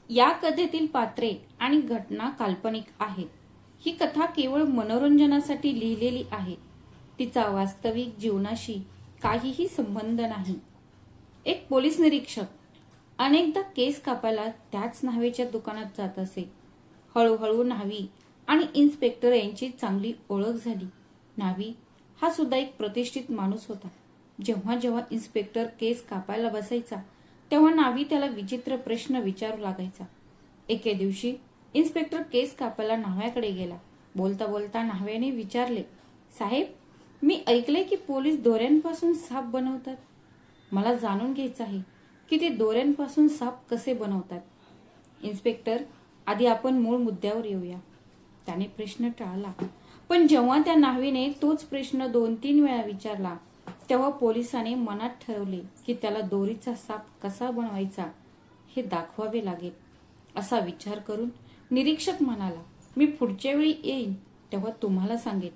या कथेतील पात्रे आणि घटना काल्पनिक आहेत. ही कथा केवळ मनोरंजनासाठी लिहिलेली आहे. तिचा वास्तविक जीवनाशी काहीही संबंध नाही. एक पोलीस निरीक्षक अनेकदा केस कापायला त्याच न्हावीच्या दुकानात जात असे. हळूहळू न्हावी आणि इन्स्पेक्टर यांची चांगली ओळख झाली. न्हावी हा सुद्धा एक प्रतिष्ठित माणूस होता. जेव्हा जेव्हा इन्स्पेक्टर केस कापायला बसायचा तेव्हा न्हावी त्याला विचित्र प्रश्न विचारू लागायचा. एके दिवशी इन्स्पेक्टर केस कापायला न्हाव्याकडे गेला. बोलता बोलता न्हाव्याने विचारले, साहेब, मी ऐकले की पोलीस दोऱ्यांपासून साप बनवतात. मला जाणून घ्यायचं आहे की ते दोऱ्यांपासून साप कसे बनवतात. इन्स्पेक्टर, आधी आपण मूळ मुद्द्यावर येऊया. त्याने प्रश्न टाळला. पण जेव्हा त्या न्हावीने तोच प्रश्न 2-3 वेळा विचारला तेव्हा पोलिसाने मनात ठरवले की त्याला दोरीचा साप कसा बनवायचा हे दाखवावे लागेल. असा विचार करून निरीक्षक म्हणाला, मी पुढच्या वेळी येईन तेव्हा तुम्हाला सांगेन.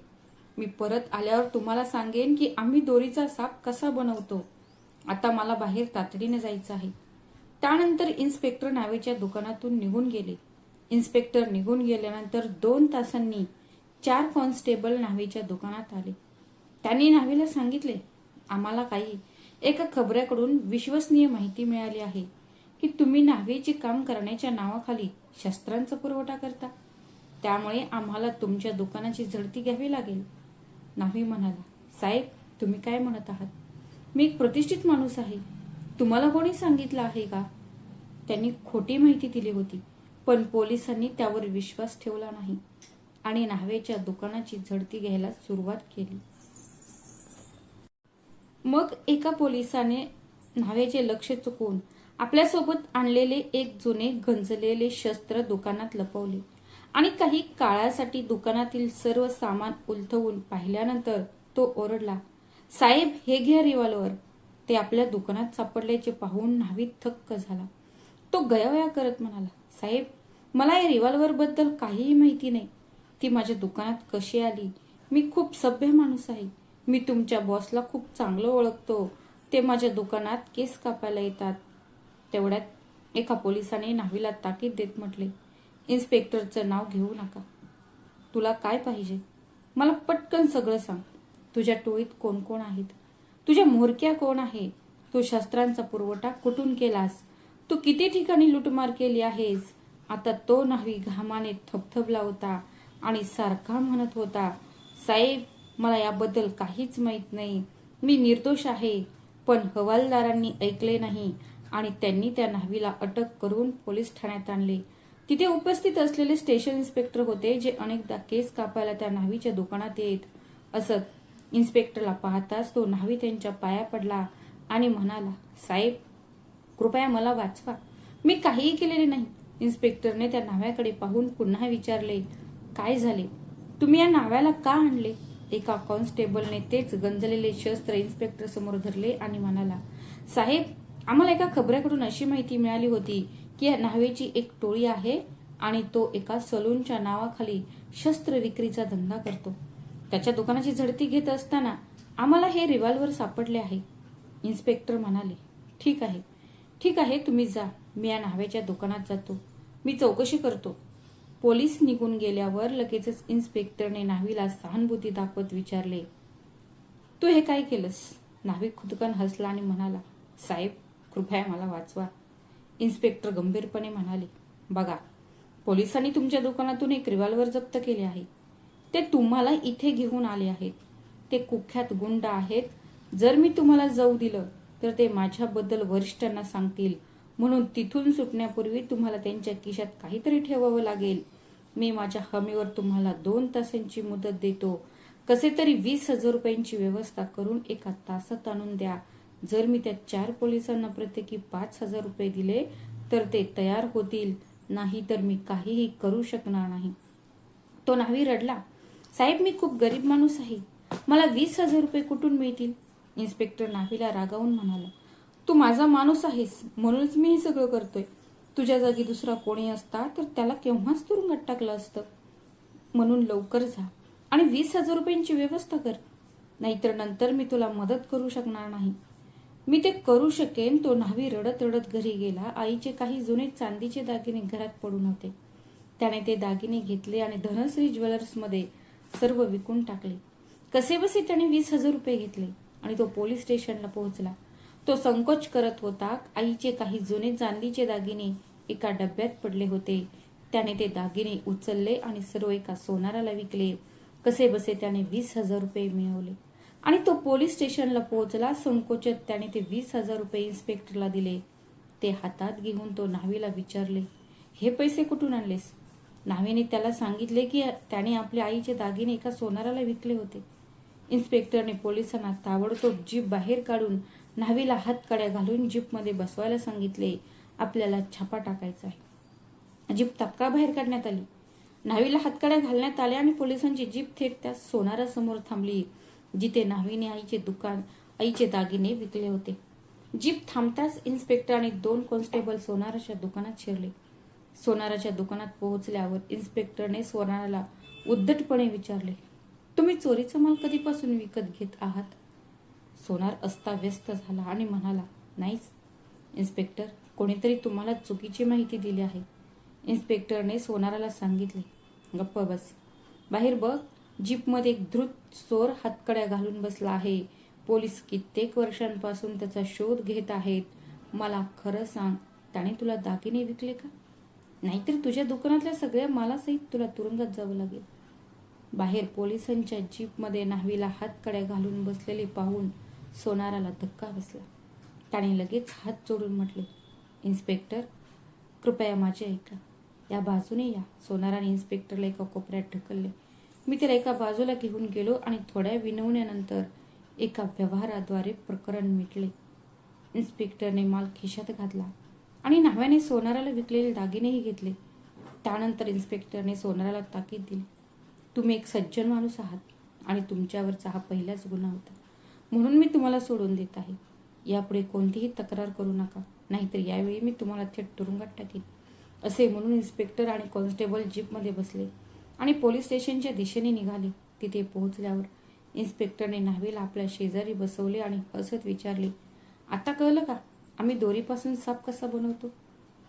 मी परत आल्यावर तुम्हाला सांगेन की आम्ही दोरीचा साप कसा बनवतो. आता मला बाहेर तातडीने जायचं आहे. त्यानंतर इन्स्पेक्टर न्हावीच्या दुकानातून निघून गेले. इन्स्पेक्टर निघून गेल्यानंतर 2 तासांनी 4 कॉन्स्टेबल न्हावीच्या दुकानात आले. त्यांनी न्हावीला सांगितले, आम्हाला एका खबऱ्याकडून विश्वसनीय माहिती मिळाली आहे की तुम्ही न्हावीचे काम करण्याच्या नावाखाली शस्त्रांचा पुरवठा करता. त्यामुळे आम्हाला तुमच्या दुकानाची झडती घ्यावी लागेल. न्हावी म्हणाला, साहेब, तुम्ही काय म्हणत आहात? मी एक प्रतिष्ठित माणूस आहे. तुम्हाला कोणी सांगितलं आहे का? त्यांनी खोटी माहिती दिली होती. पण पोलिसांनी त्यावर विश्वास ठेवला नाही आणि न्हावेच्या दुकानाची झडती घ्यायला सुरुवात केली. मग एका पोलिसाने न्हावेचे लक्ष चुकवून आपल्यासोबत आणलेले एक जुने गंजलेले शस्त्र दुकानात लपवले आणि काही काळासाठी दुकानातील सर्व सामान उलथवून पाहिल्यानंतर तो ओरडला, साहेब, हे घ्या रिव्हॉल्वर. ते आपल्या दुकानात सापडल्याचे पाहून न्हावी थक्क झाला. तो गयावया करत म्हणाला, साहेब, मला या रिव्हॉल्वर बद्दल काहीही माहिती नाही. ती माझ्या दुकानात कशी आली? मी खूप सभ्य माणूस आहे. मी तुमच्या बॉसला खूप चांगलं ओळखतो. ते माझ्या दुकानात केस कापायला येतात. तेवढ्यात एका पोलिसाने न्हावीला ताकीद देत म्हटले, इन्स्पेक्टरचं नाव घेऊ नका. तुला काय पाहिजे? मला पटकन सगळं सांग. तुझ्या टोळीत कोण कोण आहेत? तुझ्या म्होरक्या कोण आहे? तू शस्त्रांचा पुरवठा कुठून केलास? तू किती ठिकाणी लुटमार केली आहेस? आता तो न्हावी घामाने थबथबला होता आणि सारखा म्हणत होता, साहेब, मला याबद्दल काहीच माहित नाही. मी निर्दोष आहे. पण हवालदारांनी ऐकले नाही आणि त्यांनी त्या न्हावीला अटक करून पोलीस ठाण्यात आणले. तिथे उपस्थित असलेले स्टेशन इन्स्पेक्टर होते जे अनेकदा केस कापायला त्या न्हावीच्या दुकानात येत असत. इन्स्पेक्टरला पाहताच तो न्हावी त्यांच्या पाया पडला आणि म्हणाला, साहेब, कृपया मला वाचवा. मी काहीही केलेले नाही. इन्स्पेक्टरने त्या न्हाव्याकडे पाहून पुन्हा विचारले, काय झाले? तुम्ही या न्हाव्याला का आणले? एका कॉन्स्टेबलने तेच गंजलेले शस्त्र इन्स्पेक्टर समोर धरले आणि म्हणाला, साहेब, आम्हाला एका खबऱ्याकडून अशी माहिती मिळाली होती की या न्हावेची एक टोळी आहे आणि तो एका सलूनच्या नावाखाली शस्त्र विक्रीचा धंदा करतो. त्याच्या दुकानाची झडती घेत असताना आम्हाला हे रिव्हॉल्वर सापडले आहे. इन्स्पेक्टर म्हणाले, ठीक आहे, ठीक आहे, तुम्ही जा. मी या न्हाव्याच्या दुकानात जातो. मी चौकशी करतो. पोलीस निघून गेल्यावर लगेचच इन्स्पेक्टरने न्हावीला सहानुभूती दाखवत विचारले, तू हे काय केलंस? न्हावी खुदकन हसला आणि म्हणाला, साहेब, कृपया मला वाचवा. इन्स्पेक्टर गंभीरपणे म्हणाले, बघा, पोलिसांनी तुमच्या दुकानातून एक रिव्हॉल्वर जप्त केले आहे. ते तुम्हाला इथे घेऊन आले आहेत. ते कुख्यात गुंड आहेत. जर मी तुम्हाला जाऊ दिलं तर ते माझ्याबद्दल वरिष्ठांना सांगतील. म्हणून तिथून सुटण्यापूर्वी तुम्हाला त्यांच्या खिशात काहीतरी ठेवावं लागेल. मी माझ्या हमीवर तुम्हाला 2 तासांची मुदत देतो. कसे तरी 20,000 रुपयांची व्यवस्था करून एका तासात आणून द्या. जर मी त्या 4 पोलिसांना प्रत्येकी 5,000 रुपये दिले तर ते तयार होतील. नाही तर मी काहीही करू शकणार नाही. तो न्हावी रडला, साहेब, मी खूप गरीब माणूस आहे. मला 20,000 रुपये कुठून मिळतील? इन्स्पेक्टर न्हावीला रागावून म्हणाला, तू माझा माणूस आहेस म्हणूनच मी हे सगळं करतोय. तुझ्या जागी दुसरा कोणी असता तर त्याला केव्हाच तुरुंगात टाकलं असतं. म्हणून लवकर जा आणि 20,000 रुपयांची व्यवस्था कर. नाहीतर नंतर मी तुला मदत करू शकणार नाही. मी ते करू शकेन. तो न्हावी रडत रडत घरी गेला. आईचे काही जुने चांदीचे दागिने घरात पडून होते. त्याने ते दागिने घेतले आणि धनश्री ज्वेलर्समध्ये सर्व विकून टाकले. कसेबसे त्याने 20,000 रुपये घेतले आणि तो पोलीस स्टेशनला पोहोचला. तो संकोच करत होता. आईचे काही जुने चांदीचे दागिने एका डब्यात पडले होते. त्याने ते दागिने उचलले आणि सर्व एका सोनाराला विकले. कसेबसे त्याने 20,000 रुपये मिळवले आणि तो पोलीस स्टेशनला पोहोचला. संकोचात त्याने ते 20,000 रुपये इन्स्पेक्टरला दिले. ते हातात घेऊन तो न्हावीला विचारले, हे पैसे कुठून आणलेस? न्हावीने त्याला सांगितले की त्याने आपल्या आईचे दागिने एका सोनाराला विकले होते. इन्स्पेक्टरने पोलिसांना ताबडतोब जीप बाहेर काढून न्हावीला हातकड्या घालून जीपमध्ये बसवायला सांगितले. आपल्याला छापा टाकायचा आहे. जीप तात्काळ बाहेर काढण्यात आली. न्हावीला हातकड्या घालण्यात आल्या आणि पोलिसांची जीप थेट त्या सोनारासमोर थांबली जिथे न्हावीने आईचे दागिने विकले होते. जीप थांबताच इन्स्पेक्टर आणि 2 कॉन्स्टेबल सोनाराच्या दुकानात शिरले. सोनाराच्या दुकानात पोहोचल्यावर इन्स्पेक्टरने सोनाराला उद्धटपणे विचारले, तुम्ही चोरीचा माल कधीपासून विकत घेत आहात? सोनार अस्ताव्यस्त झाला आणि म्हणाला, नाहीच इन्स्पेक्टर, कोणीतरी तुम्हाला चुकीची माहिती दिली आहे. इन्स्पेक्टरने सोनाराला सांगितले, गप्प बस, बाहेर बघ. जीपमध्ये एक धूर्त चोर हातकड्या घालून बसला आहे. पोलीस कित्येक वर्षांपासून त्याचा शोध घेत आहेत. मला खरं सांग, त्याने तुला दागिने विकले का? नाहीतर तुझ्या दुकानातल्या सगळ्या मालासहित तुला तुरुंगात जावं लागेल. बाहेर पोलिसांच्या जीपमध्ये न्हावीला हातकड्या घालून बसलेले पाहून सोनाराला धक्का बसला. त्याने लगेच हात जोडून म्हटले, इन्स्पेक्टर, कृपया माझे ऐका. या बाजूने या. सोनाराने इन्स्पेक्टरला एका कोपऱ्यात ढकलले. मी त्याला एका बाजूला घेऊन गेलो आणि थोड्या विनवण्यानंतर एका व्यवहाराद्वारे प्रकरण मिटले. इन्स्पेक्टरने माल खिशात घातला आणि न्हाव्याने सोनाराला विकलेले दागिनेही घेतले. त्यानंतर इन्स्पेक्टरने सोनाराला ताकीद दिली, तुम्ही एक सज्जन माणूस आहात आणि तुमच्यावरचा हा पहिलाच गुन्हा होता, म्हणून मी तुम्हाला सोडून देत आहे. यापुढे कोणतीही तक्रार करू नका, नाहीतर यावेळी मी तुम्हाला थेट तुरुंगात टाकीन. असे म्हणून इन्स्पेक्टर आणि कॉन्स्टेबल जीपमध्ये बसले आणि पोलीस स्टेशनच्या दिशेने निघाले. तिथे पोहोचल्यावर इन्स्पेक्टरने न्हावीला आपल्या शेजारी बसवले आणि हसत विचारले, आता कळलं का आम्ही दोरीपासून साप कसा बनवतो?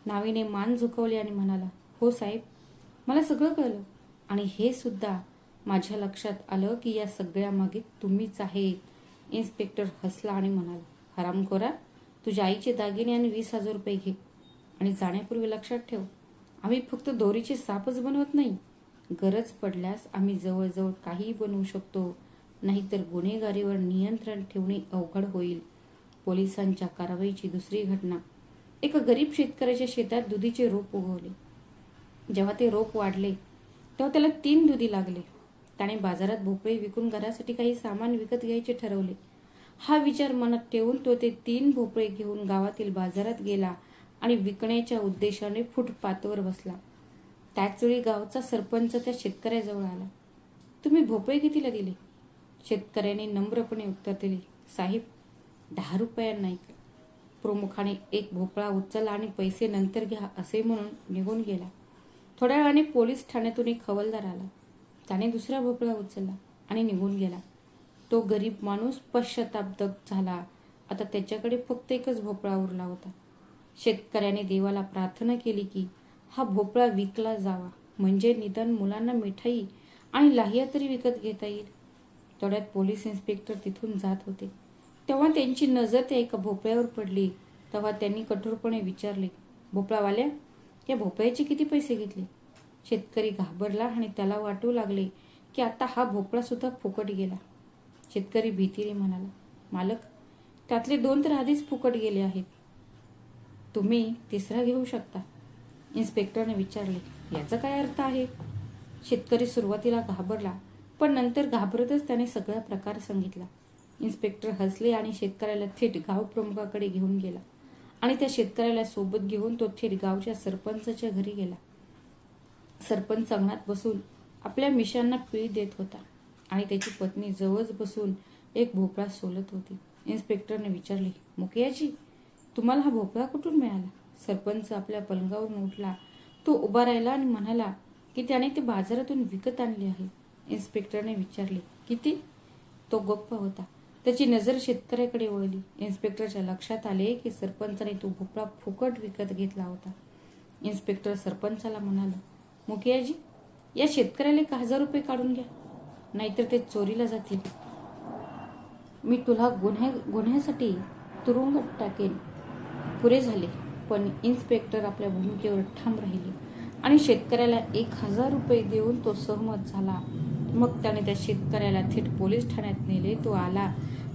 न्हावीने मान झुकवली आणि म्हणाला, हो साहेब, मला सगळं कळलं आणि हे सुद्धा माझ्या लक्षात आलं की या सगळ्या मागे तुम्हीच आहे. इन्स्पेक्टर हसला आणि म्हणाला, हरामखोरा, तुझ्या आईचे दागिने आणि 20,000 रुपये घे आणि जाण्यापूर्वी लक्षात ठेव, आम्ही फक्त दोरीचे सापच बनवत नाही. गरज पडल्यास आम्ही जवळजवळ काहीही बनवू शकतो, नाहीतर गुन्हेगारीवर नियंत्रण ठेवणे अवघड होईल. पोलिसांच्या कारवाईची दुसरी घटना. एका गरीब शेतकऱ्याच्या शेतात दुधीचे रोप उगवले. जेव्हा ते रोप वाढले तेव्हा त्याला 3 दुधी लागले. त्याने बाजारात भोपळे विकून घरासाठी काही सामान विकत घ्यायचे ठरवले. हा विचार मनात ठेवून तो ते 3 भोपळे घेऊन गावातील बाजारात गेला आणि विकण्याच्या उद्देशाने फुटपाथवर बसला. त्याच वेळी गावचा सरपंच त्या शेतकऱ्याजवळ आला. तुम्ही भोपळे कितीला दिले? शेतकऱ्याने नम्रपणे उत्तर दिले, साहेब, 10 रुपयांना एक. प्रमुखाने एक भोपळा उचलला आणि पैसे नंतर घ्या असे म्हणून निघून गेला. थोड्या वेळाने पोलीस ठाण्यातून एक हवालदार आला. त्याने दुसरा भोपळा उचलला आणि निघून गेला. तो गरीब माणूस पश्चातापदक झाला. आता त्याच्याकडे फक्त एकच भोपळा उरला होता. शेतकऱ्याने देवाला प्रार्थना केली की हा भोपळा विकला जावा, म्हणजे निदान मुलांना मिठाई आणि लाह्या तरी विकत घेता येईल. तेवढ्यात पोलीस इन्स्पेक्टर तिथून जात होते. तेव्हा त्यांची नजर त्या एका भोपळ्यावर पडली. तेव्हा त्यांनी कठोरपणे विचारले, भोपळावाल्या, या भोपळ्याचे किती पैसे घेतले? शेतकरी घाबरला आणि त्याला वाटू लागले की आता हा भोपळा सुद्धा फुकट गेला. शेतकरी भीतीने म्हणाला, मालक, त्यातले 2 तर आधीच फुकट गेले आहेत, तुम्ही तिसरा घेऊ शकता. इन्स्पेक्टरने विचारले, याचा काय अर्थ आहे? शेतकरी सुरुवातीला घाबरला, पण नंतर घाबरतच त्याने सगळा प्रकार सांगितला. इन्स्पेक्टर हसले आणि शेतकऱ्याला थेट गाव प्रमुखाकडे घेऊन गेला आणि त्या शेतकऱ्याला सोबत घेऊन तो थेट गावच्या सरपंचाच्या घरी गेला. सरपंच अंगणात बसून आपल्या मिशांना पीळ देत होता आणि त्याची पत्नी जवळच बसून एक भोपळा सोलत होती. इन्स्पेक्टरने विचारले, मुखियाजी, तुम्हाला हा भोपळा कुठून मिळाला? सरपंच आपल्या पलंगावरून उठला. तो उभा राहिला आणि म्हणाला की त्याने ते बाजारातून विकत आणले आहे. इन्स्पेक्टरने विचारले, किती? तो गप्प होता. त्याची नजर शेतकऱ्याकडे वळली. इन्स्पेक्टरच्या लक्षात आले की सरपंचाने तो भोपळा फुकट विकत घेतला होता. इन्स्पेक्टर सरपंचाला म्हणाला, मुखियाजी, या शेतकऱ्याला 1000 रुपये काढून घ्या, नाहीतर ते चोरीला जातील. मी तुला गुन्ह्यासाठी तुरुंगात टाकेन. पुरे झाले. पण इन्स्पेक्टर आपल्या भूमिकेवर ठाम राहिले आणि शेतकऱ्याला 1000 रुपये देऊन तो सहमत झाला. मग त्याने त्या शेतकऱ्याला थेट पोलीस ठाण्यात नेले. तो आला.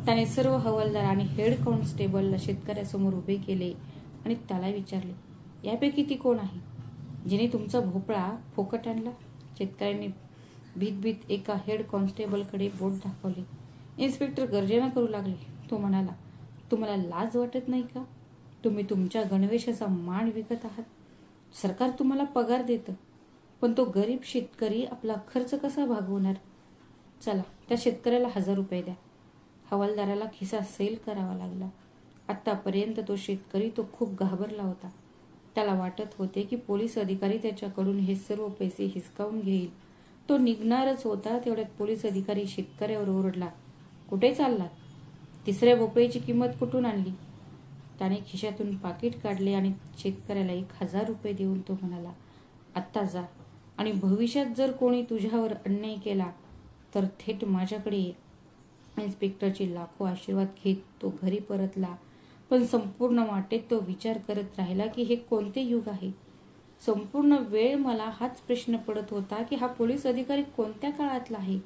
त्याने सर्व हवालदार आणि हेड कॉन्स्टेबलला शेतकऱ्यासमोर उभे केले आणि त्याला विचारले, यापैकी ती कोण आहे जिने तुमचा भोपळा फुकट आणला? शेतकऱ्यांनी भीत एका हेड कॉन्स्टेबलकडे बोट दाखवले. इन्स्पेक्टर गर्जना करू लागले. तो म्हणाला, तुम्हाला लाज वाटत नाही का? तुम्ही तुमच्या गणवेशाचा मान विकत आहात. सरकार तुम्हाला पगार देतं, पण तो गरीब शेतकरी आपला खर्च कसा भागवणार? चला, त्या शेतकऱ्याला 1000 रुपये द्या. हवालदाराला खिसा सैल करावा लागला. आतापर्यंत तो शेतकरी खूप घाबरला होता. त्याला वाटत होते की पोलीस अधिकारी त्याच्याकडून हे सर्व पैसे हिसकावून घेईल. तो निघणारच होता. तेवढ्यात पोलीस अधिकारी शेतकऱ्यावर ओरडला, कुठे चाललात? तिसऱ्या भोपळ्याची किंमत कुठून आणली? त्याने खिशातून पाकिट काढले आणि शेतकऱ्याला 1000 रुपये देऊन तो म्हणाला, आत्ता जा आणि भविष्यात जर कोणी तुझ्यावर अन्याय केला तर थेट माझ्याकडे ये. इन्स्पेक्टरचे लाखो आशीर्वाद घेत तो घरी परतला. पण संपूर्ण वाटेत तो विचार करत राहिला की हे कोणते युग आहे. संपूर्ण वेळ मला हाच प्रश्न पडत होता की हा पोलीस अधिकारी कोणत्या काळातला आहे.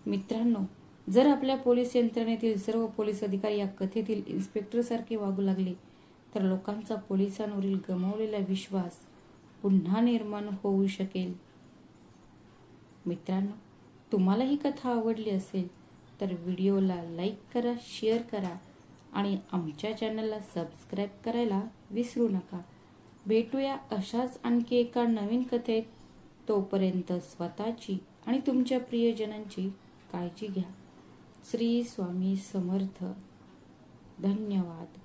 मित्रांनो, जर आपल्या पोलीस यंत्रणेतील सर्व पोलीस अधिकारी या कथेतील इन्स्पेक्टरसारखे वागू लागले तर लोकांचा पोलिसांवरील गमावलेला विश्वास पुन्हा निर्माण होऊ शकेल. मित्रांनो, तुम्हाला ही कथा आवडली असेल तर व्हिडिओला लाईक करा, शेअर करा आणि आमच्या चॅनलला सबस्क्राईब करायला विसरू नका. भेटूया अशाच आणखी एका नवीन कथेत. तोपर्यंत स्वतःची आणि तुमच्या प्रियजनांची काळजी घ्या. श्री स्वामी समर्थ. धन्यवाद.